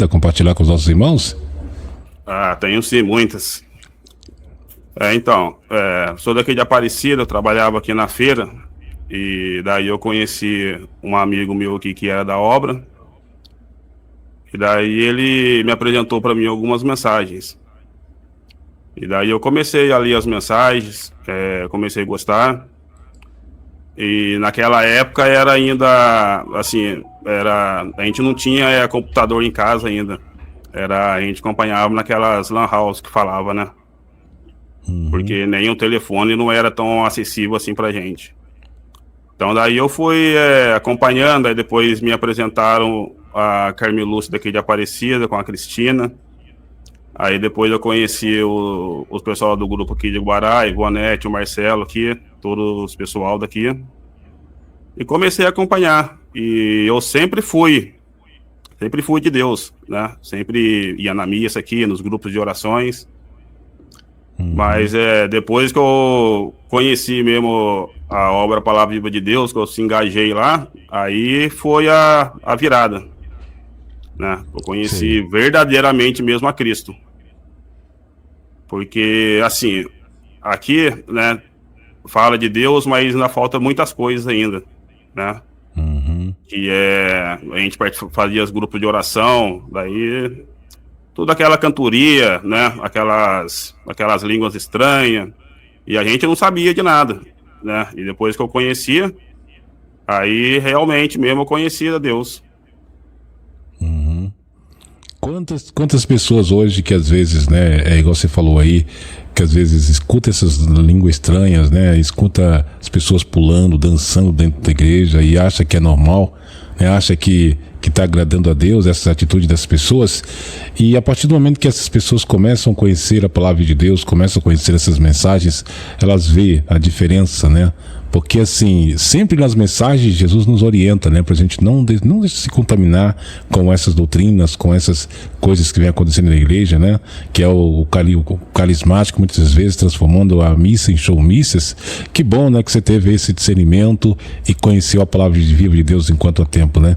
compartilhar com os nossos irmãos? Ah, tenho sim, muitas. Então, sou daqui de Aparecida, eu trabalhava aqui na feira, e daí eu conheci um amigo meu aqui que era da obra, e daí ele me apresentou para mim algumas mensagens. E daí eu comecei a ler as mensagens, comecei a gostar, e naquela época era ainda, assim, a gente não tinha computador em casa ainda, a gente acompanhava naquelas lan house que falava, né? Porque nenhum telefone não era tão acessível assim pra gente. Então daí eu fui acompanhando, aí depois me apresentaram a Carmen Lúcia daqui de Aparecida com a Cristina. Aí depois eu conheci os pessoal do grupo aqui de Guará, a Ivonete, o Marcelo aqui, todos os pessoal daqui. E comecei a acompanhar. E eu sempre fui de Deus, né? Sempre ia na missa aqui, nos grupos de orações. Mas depois que eu conheci mesmo a obra Palavra Viva de Deus, que eu se engajei lá, aí foi a virada, né? Eu conheci verdadeiramente mesmo a Cristo. Porque, assim, aqui, né, fala de Deus, mas ainda falta muitas coisas ainda, né? Que a gente fazia os grupos de oração, daí toda aquela cantoria, né? Aquelas línguas estranhas, e a gente não sabia de nada, né? E depois que eu conhecia, aí realmente mesmo eu conhecia Deus. Quantas pessoas hoje que às vezes, né, igual você falou aí, que às vezes escuta essas línguas estranhas, né, escuta as pessoas pulando, dançando dentro da igreja e acha que é normal, né, acha que está agradando a Deus, essa atitude das pessoas, e a partir do momento que essas pessoas começam a conhecer a palavra de Deus, começam a conhecer essas mensagens, elas veem a diferença, né? Porque assim, sempre nas mensagens Jesus nos orienta, né, pra gente não se contaminar com essas doutrinas, com essas coisas que vem acontecendo na igreja, né, que é o carismático, muitas vezes transformando a missa em showmissas. Que bom, né, que você teve esse discernimento e conheceu a palavra viva de Deus enquanto há tempo, né?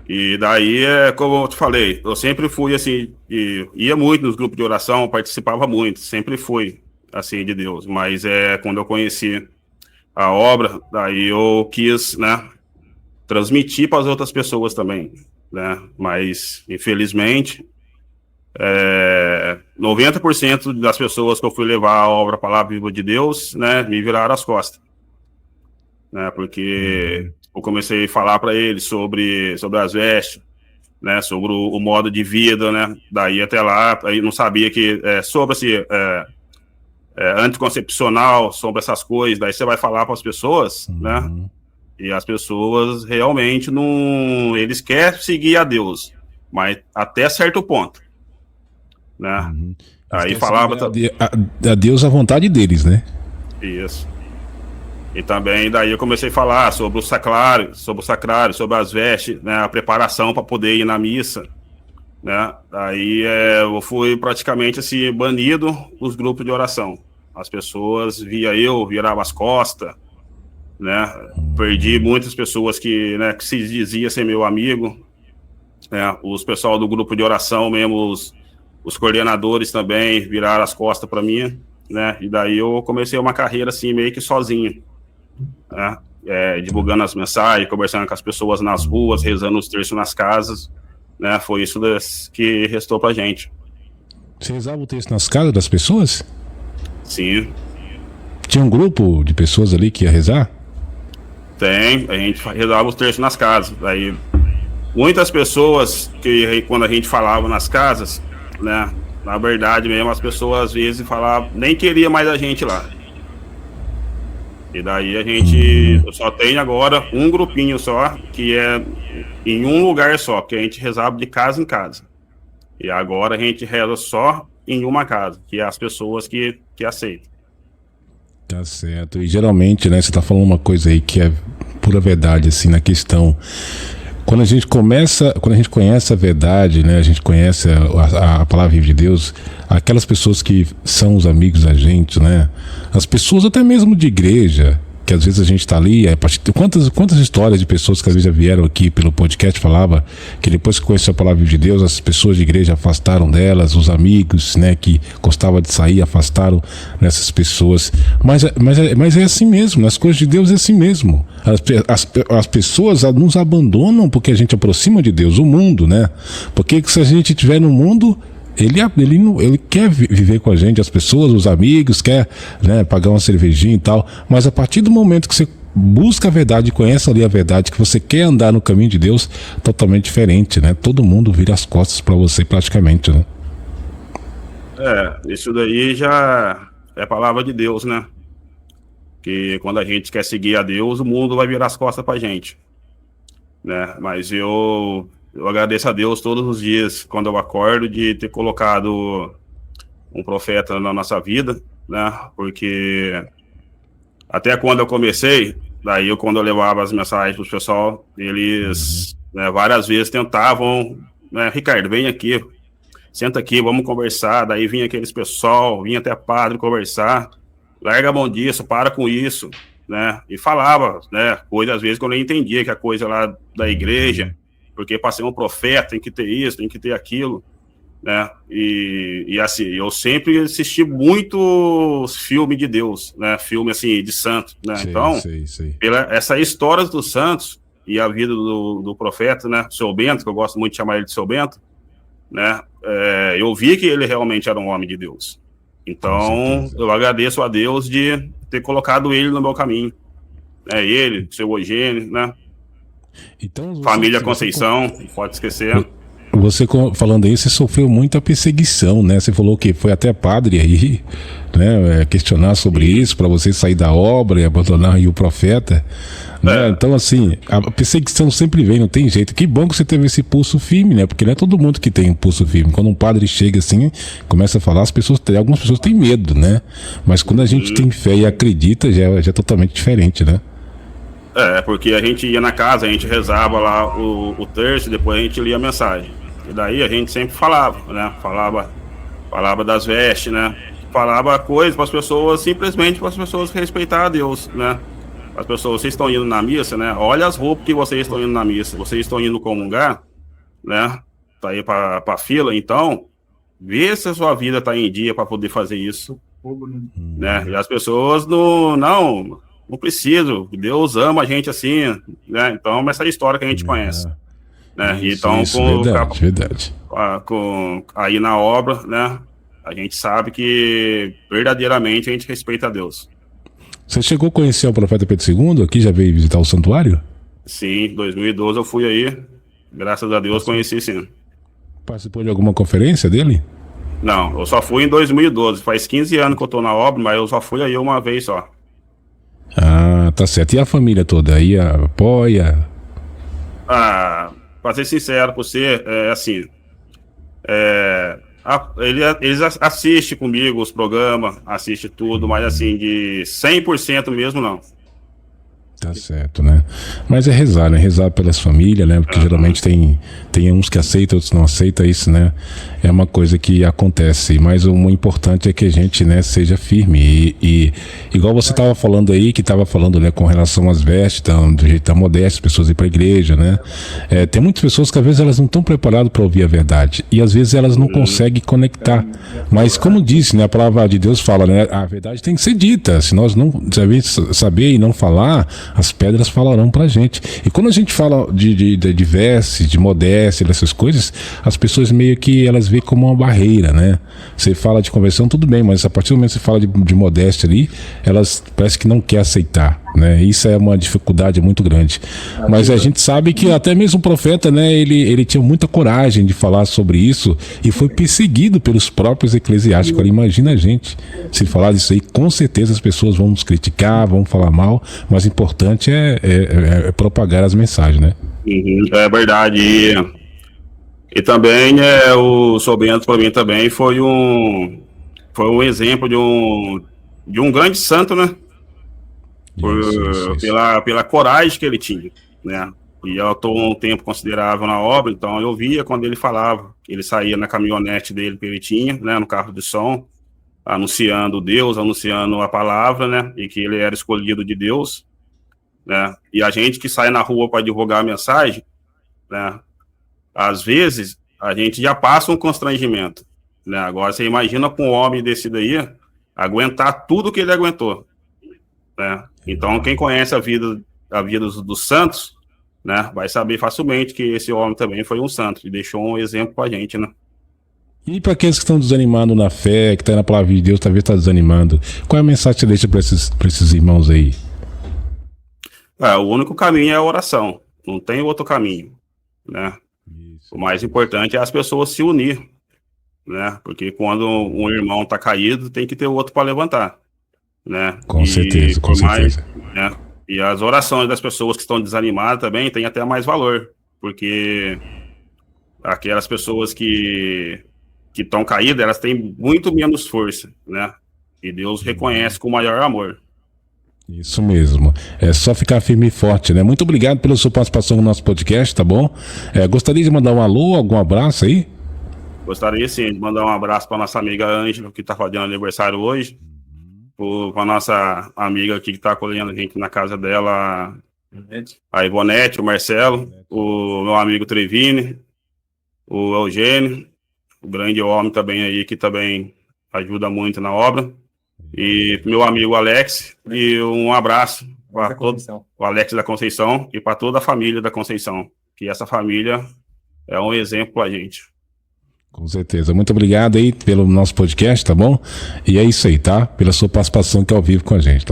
E daí, como eu te falei, eu sempre fui assim, ia muito nos grupos de oração, participava muito, sempre fui assim de Deus, mas quando eu conheci a obra, daí eu quis, né, transmitir para as outras pessoas também, né, mas infelizmente 90% das pessoas que eu fui levar a obra Palavra Viva de Deus, né, me viraram as costas, né, porque eu comecei a falar para eles sobre as vestes, né, sobre o modo de vida, né, daí até lá, aí não sabia que sobre assim, anticoncepcional, sobre essas coisas, daí você vai falar para as pessoas, né, e as pessoas realmente não, eles querem seguir a Deus, mas até certo ponto, né, aí falava... A Deus a vontade deles, né? Isso. E também daí eu comecei a falar sobre o sacrário, sobre as vestes, né, a preparação para poder ir na missa, né? Aí eu fui praticamente assim banido dos grupos de oração. As pessoas virava as costas, né? Perdi muitas pessoas que se dizia ser meu amigo, né? Os pessoal do grupo de oração mesmo, os coordenadores também viraram as costas para mim, né? E daí eu comecei uma carreira assim meio que sozinho, né? Divulgando as mensagens, conversando com as pessoas nas ruas, rezando os terços nas casas, né? Foi isso que restou pra gente. Você rezava o texto nas casas das pessoas? Sim. Tinha um grupo de pessoas ali que ia rezar? Tem, a gente rezava os terços nas casas. Aí muitas pessoas que quando a gente falava nas casas, né? Na verdade mesmo, as pessoas às vezes falavam, nem queria mais a gente lá. E daí a gente só tem agora um grupinho só, que é em um lugar só, que a gente rezava de casa em casa. E agora a gente reza só em uma casa, que é as pessoas que aceitam. Tá certo. E geralmente, né, você tá falando uma coisa aí que é pura verdade, assim, na questão. Quando a gente conhece a verdade, né, a gente conhece a palavra de Deus, aquelas pessoas que são os amigos da gente, né, as pessoas até mesmo de igreja, que às vezes a gente está ali, quantas histórias de pessoas que às vezes já vieram aqui pelo podcast falava que depois que conheceu a palavra de Deus, as pessoas de igreja afastaram delas, os amigos, né, que gostavam de sair, afastaram dessas pessoas, mas é assim mesmo, nas coisas de Deus é assim mesmo, as pessoas nos abandonam porque a gente aproxima de Deus, o mundo, né, porque se a gente estiver no mundo, ele quer viver com a gente, as pessoas, os amigos, quer, né, pagar uma cervejinha e tal, mas a partir do momento que você busca a verdade, conhece ali a verdade, que você quer andar no caminho de Deus, totalmente diferente, né? Todo mundo vira as costas para você praticamente, né? Isso daí já é palavra de Deus, né? Que quando a gente quer seguir a Deus, o mundo vai virar as costas pra gente, né? Mas eu agradeço a Deus todos os dias, quando eu acordo, de ter colocado um profeta na nossa vida, né? Porque até quando eu comecei, quando eu levava as mensagens pro pessoal, eles, né, várias vezes tentavam, né, Ricardo, vem aqui, senta aqui, vamos conversar. Daí vinha aqueles pessoal, vinha até padre conversar, larga a mão disso, para com isso, né? E falava, né, coisas às vezes que eu nem entendia, que a coisa lá da igreja, porque para ser um profeta tem que ter isso, tem que ter aquilo, né? E assim, eu sempre assisti muito filme de Deus, né? Filme assim de santo, né? Sei, então, sei. essa história dos santos e a vida do profeta, né? Seu Bento, que eu gosto muito de chamar ele de Seu Bento, né? Eu vi que ele realmente era um homem de Deus. Então, eu agradeço a Deus de ter colocado ele no meu caminho, né? Ele, seu Eugênio, né? Então, Família Conceição, pode esquecer. Você falando aí, você sofreu muita perseguição, né? Você falou que foi até padre aí, né? Questionar sobre isso, para você sair da obra e abandonar aí o profeta, né? Então, assim, a perseguição sempre vem, não tem jeito. Que bom que você teve esse pulso firme, né? Porque não é todo mundo que tem um pulso firme. Quando um padre chega assim, começa a falar, algumas pessoas têm medo, né? Mas quando a gente tem fé e acredita, já é totalmente diferente, né? Porque a gente ia na casa, a gente rezava lá o terço, depois a gente lia a mensagem. E daí a gente sempre falava, né? Falava das vestes, né? Falava coisas para as pessoas, simplesmente para as pessoas respeitar a Deus, né? As pessoas, vocês estão indo na missa, né? Olha as roupas que vocês estão indo na missa. Vocês estão indo comungar, né? Tá aí para fila, então, vê se a sua vida tá em dia para poder fazer isso, né? E as pessoas não preciso, Deus ama a gente assim, né? Então, essa é a história que a gente conhece, né? Então, verdade. Aí na obra, né? A gente sabe que verdadeiramente a gente respeita a Deus. Você chegou a conhecer o profeta Pedro II aqui? Já veio visitar o santuário? Sim, em 2012 eu fui aí, graças a Deus conheci sim. Participou de alguma conferência dele? Não, eu só fui em 2012, faz 15 anos que eu tô na obra, mas eu só fui aí uma vez só. Ah, tá certo. E a família toda aí apoia? Pra ser sincero com você, assim, eles assistem comigo os programas, assistem tudo, mas assim, de 100% mesmo não. Tá certo, né? Mas é rezar, né? Rezar pelas famílias, né? Porque geralmente tem uns que aceitam, outros não aceitam isso, né? É uma coisa que acontece. Mas o importante é que a gente, né, seja firme. E igual você estava falando aí, que estava falando, né, com relação às vestes, do jeito da modéstia, as pessoas ir para a igreja, né? Tem muitas pessoas que às vezes elas não estão preparadas para ouvir a verdade. E às vezes elas não conseguem conectar. Mas como disse, né? A palavra de Deus fala, né? A verdade tem que ser dita. Se nós não saber e não falar, as pedras falarão pra gente. E quando a gente fala de vestes, de modéstia, dessas coisas, as pessoas meio que elas veem como uma barreira, né? Você fala de conversão, tudo bem, mas a partir do momento que você fala de modéstia ali, elas parece que não quer aceitar, né? Isso é uma dificuldade muito grande. Mas a gente sabe que até mesmo o profeta, né? Ele tinha muita coragem de falar sobre isso e foi perseguido pelos próprios eclesiásticos. Agora, imagina a gente se falar disso aí, com certeza as pessoas vão nos criticar, vão falar mal, mas o importante é propagar as mensagens, né? É verdade. E também o Seu Bento para mim também foi um exemplo de um grande santo, né? Isso. Pela coragem que ele tinha, né? E eu estou um tempo considerável na obra, então eu via quando ele falava, ele saía na caminhonete dele que ele tinha, né, no carro de som, anunciando Deus, anunciando a palavra, né? E que ele era escolhido de Deus, né? E a gente que sai na rua para divulgar a mensagem, né? Às vezes a gente já passa um constrangimento, né? Agora você imagina com um homem desse daí aguentar tudo que ele aguentou, né? Então quem conhece a vida dos santos, né, vai saber facilmente que esse homem também foi um santo e deixou um exemplo pra gente, né? E para aqueles que estão desanimando na fé, que estão na palavra de Deus, talvez está desanimando, qual é a mensagem que você deixa para esses irmãos aí? O único caminho é a oração, não tem outro caminho, né? Isso. O mais importante é as pessoas se unir, né? Porque quando um irmão está caído, tem que ter o outro para levantar, né? Com certeza, com certeza. Né? E as orações das pessoas que estão desanimadas também têm até mais valor, porque aquelas pessoas que estão caídas, elas têm muito menos força, né? E Deus reconhece com maior amor. Isso mesmo. É só ficar firme e forte, né? Muito obrigado pela sua participação no nosso podcast, tá bom? Gostaria de mandar um alô, algum abraço aí? Gostaria sim de mandar um abraço para nossa amiga Ângela, que está fazendo aniversário hoje, para a nossa amiga aqui que está acolhendo a gente na casa dela, a Ivonete, o Marcelo, o meu amigo Trevini, o Eugênio, o grande homem também aí, que também ajuda muito na obra, e meu amigo Alex, e um abraço para todo o Alex da Conceição e para toda a família da Conceição, que essa família é um exemplo para a gente. Com certeza. Muito obrigado aí pelo nosso podcast, tá bom? E é isso aí, tá? Pela sua participação aqui ao vivo com a gente.